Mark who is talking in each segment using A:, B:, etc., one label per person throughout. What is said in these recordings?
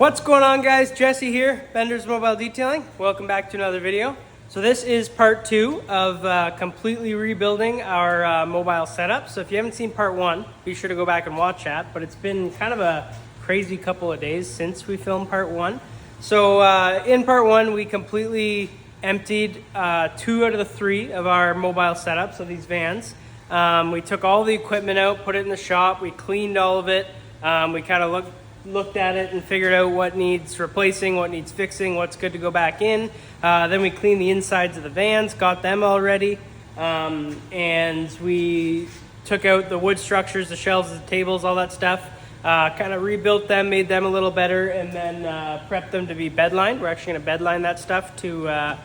A: What's going on, guys? Jesse here, Bender's Mobile Detailing. Welcome back to another video. So this is part two of completely rebuilding our mobile setup. So if you haven't seen part one, be sure to go back and watch that. But it's been kind of a crazy couple of days since we filmed part one. So in part one, we completely emptied 2 out of the 3 of our mobile setups of these vans. We took all the equipment out, put it in the shop, we cleaned all of it. We kind of looked at it and figured out what needs replacing, what needs fixing, what's good to go back in. Then we cleaned the insides of the vans, got them all ready. And we took out the wood structures, the shelves, the tables, all that stuff. Kind of rebuilt them, made them a little better, and then prepped them to be bedlined. We're actually going to bedline that stuff to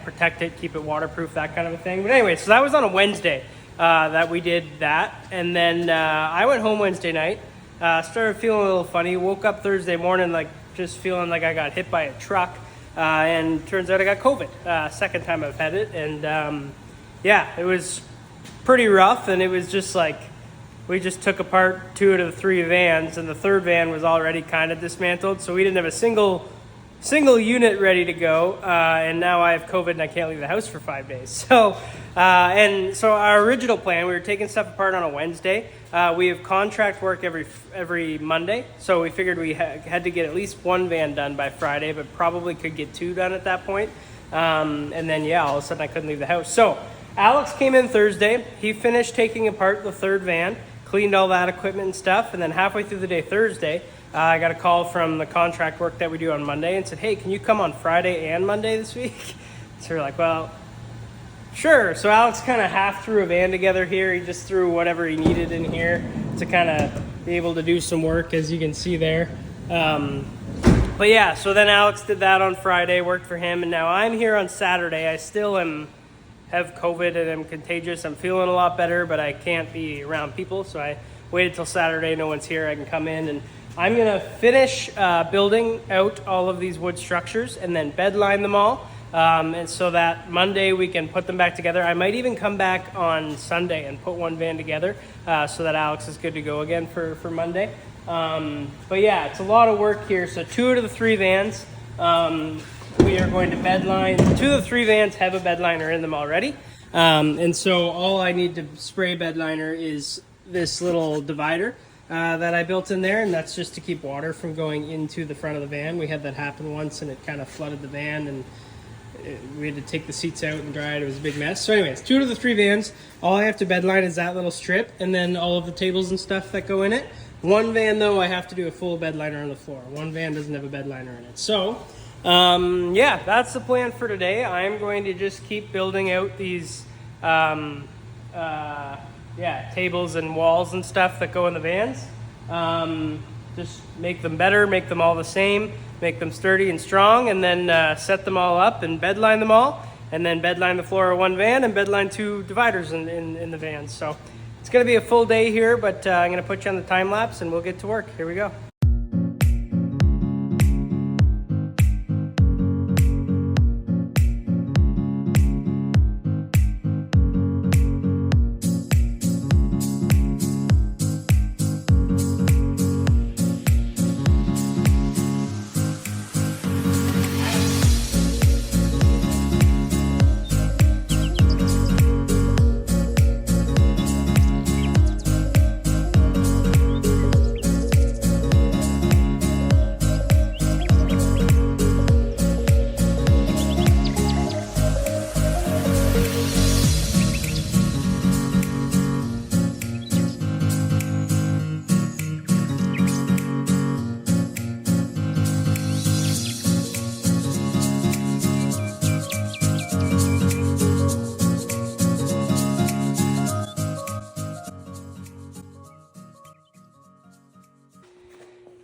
A: protect it, keep it waterproof, that kind of a thing. But anyway, so that was on a Wednesday that we did that. And then I went home Wednesday night. Started feeling a little funny. Woke up Thursday morning just feeling like I got hit by a truck, and turns out I got COVID. Second time I've had it, and it was pretty rough. And it was just like we just took apart 2 out of the 3 vans, and the third van was already kind of dismantled, so we didn't have a single unit ready to go, and now I have COVID and I can't leave the house for 5 days. So our original plan, we were taking stuff apart on a Wednesday. We have contract work every Monday, so we figured we had to get at least 1 van done by Friday, but probably could get 2 done at that point. And then all of a sudden I couldn't leave the house. So Alex came in Thursday. He finished taking apart the third van, cleaned all that equipment and stuff, and then halfway through the day Thursday, I got a call from the contract work that we do on Monday and said, hey, can you come on Friday and Monday this week? So we're like, well, sure. So Alex kind of half threw a van together here. He just threw whatever he needed in here to kind of be able to do some work, as you can see there. But yeah, so then Alex did that on Friday, worked for him, and now I'm here on Saturday. I still have COVID and am contagious. I'm feeling a lot better, but I can't be around people, so I waited till Saturday. No one's here. I can come in, and I'm gonna finish building out all of these wood structures and then bedline them all. And so that Monday we can put them back together. I might even come back on Sunday and put 1 van together so that Alex is good to go again for Monday. But yeah, it's a lot of work here. So 2 out of the 3 vans, we are going to bedline. 2 of the 3 vans have a bedliner in them already. And so all I need to spray bedliner is this little divider that I built in there, and that's just to keep water from going into the front of the van. We had that happen once, and it kind of flooded the van, and we had to take the seats out and dry it. It was a big mess. So anyways, 2 out of the 3 vans, all I have to bedline is that little strip, and then all of the tables and stuff that go in it. 1 van, though, I have to do a full bedliner on the floor. 1 van doesn't have a bedliner in it. So that's the plan for today. I'm going to just keep building out these tables and walls and stuff that go in the vans. Just make them better, make them all the same, make them sturdy and strong, and then set them all up and bedline them all, and then bedline the floor of 1 van and bedline 2 dividers in the vans. So it's going to be a full day here, but I'm going to put you on the time lapse and we'll get to work. Here we go.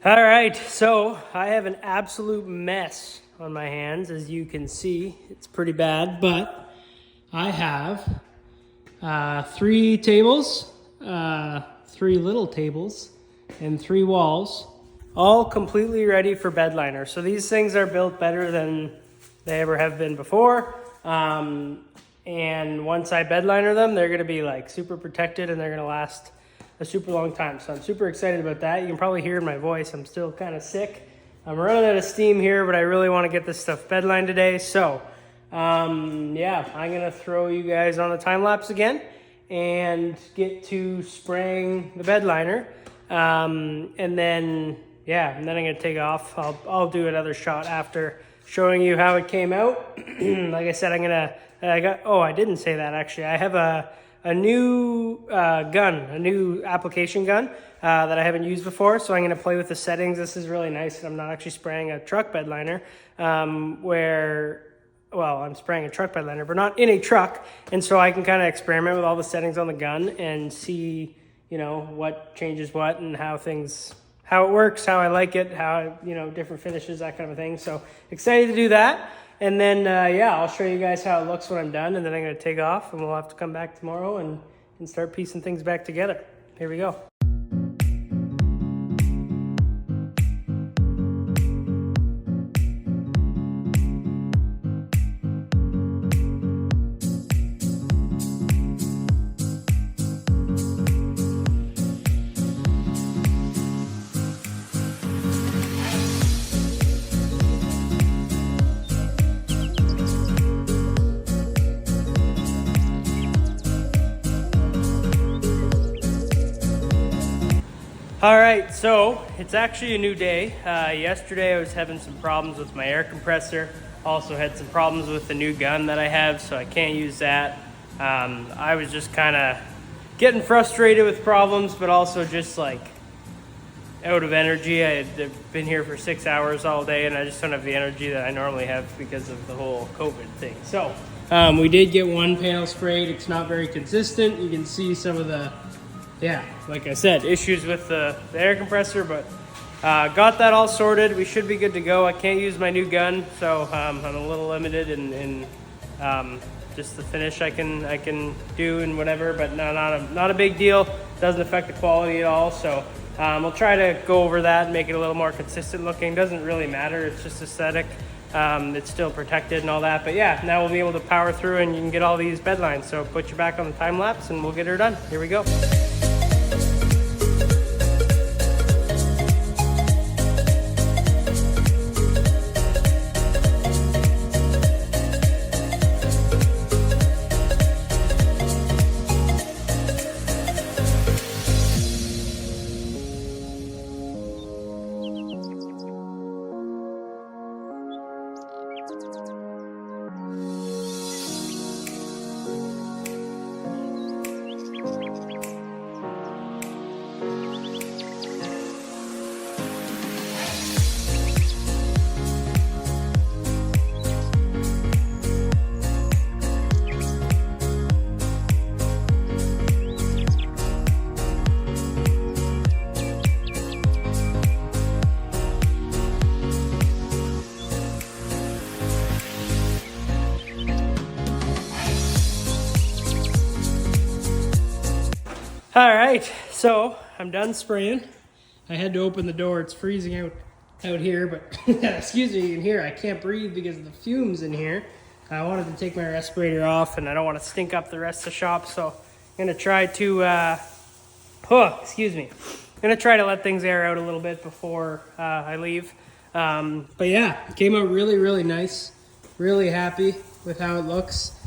A: All right, so I have an absolute mess on my hands, as you can see. It's pretty bad, but I have 3 tables, 3 little tables, and 3 walls, all completely ready for bedliner. So these things are built better than they ever have been before. And once I bedliner them, they're gonna be like super protected, and they're gonna last a super long time. So I'm super excited about that. You can probably hear in my voice, I'm still kind of sick. I'm running out of steam here, but I really want to get this stuff bedlined today. So yeah, I'm going to throw you guys on the time lapse again and get to spraying the bed liner. And then I'm going to take off. I'll do another shot after showing you how it came out. Like I said, I didn't say that actually. I have a new gun, a new application gun that I haven't used before. So I'm going to play with the settings. This is really nice. I'm not actually spraying a truck bed liner I'm spraying a truck bed liner, but not in a truck. And so I can kind of experiment with all the settings on the gun and see, what changes what and how it works, how I like it, how, different finishes, that kind of thing. So excited to do that. And then, I'll show you guys how it looks when I'm done. And then I'm going to take off and we'll have to come back tomorrow and start piecing things back together. Here we go. All right, so it's actually a new day. Yesterday I was having some problems with my air compressor. Also had some problems with the new gun that I have, so I can't use that. I was just kind of getting frustrated with problems, but also just like out of energy. I've been here for 6 hours all day, and I just don't have the energy that I normally have because of the whole COVID thing. So we did get one panel sprayed. It's not very consistent. You can see some of the like I said, issues with the air compressor, but got that all sorted. We should be good to go. I can't use my new gun, so I'm a little limited in just the finish I can do and whatever, but not a big deal. Doesn't affect the quality at all. So we'll try to go over that and make it a little more consistent looking. Doesn't really matter. It's just aesthetic. It's still protected and all that, but now we'll be able to power through and you can get all these bed lines. So put you back on the time lapse and we'll get her done. Here we go. All right, so I'm done spraying. I had to open the door. It's freezing out here, but excuse me, you can hear I can't breathe because of the fumes in here. I wanted to take my respirator off and I don't want to stink up the rest of the shop, so I'm gonna try to I'm gonna try to let things air out a little bit before I leave. But it came out really, really nice. Really happy with how it looks.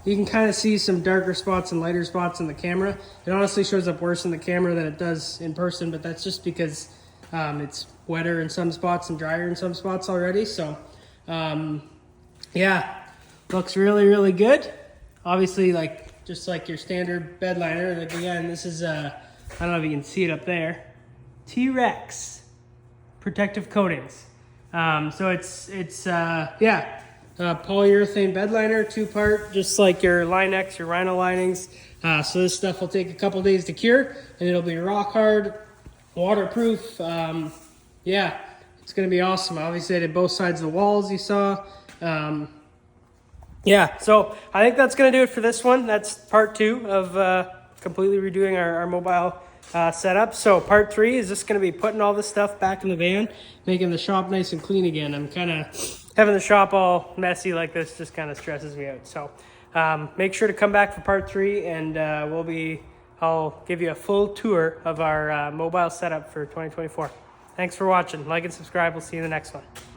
A: You can kind of see some darker spots and lighter spots in the camera. It honestly shows up worse in the camera than it does in person, but that's just because it's wetter in some spots and drier in some spots already. So looks really, really good. Obviously, just like your standard bed liner. Like again, this is I don't know if you can see it up there. T-Rex protective coatings. So it's polyurethane bed liner, 2-part, just like your Line-X, your Rhino linings. So this stuff will take a couple days to cure, and it'll be rock hard, waterproof. It's gonna be awesome. Obviously I did both sides of the walls you saw. So I think that's gonna do it for this one. That's part 2 of completely redoing our mobile setup. So part 3 is just gonna be putting all this stuff back in the van, making the shop nice and clean again. I'm kind of having the shop all messy like this just kind of stresses me out. So make sure to come back for part 3, and we'll be I'll give you a full tour of our mobile setup for 2024. Thanks for watching. Like and subscribe. We'll see you in the next one.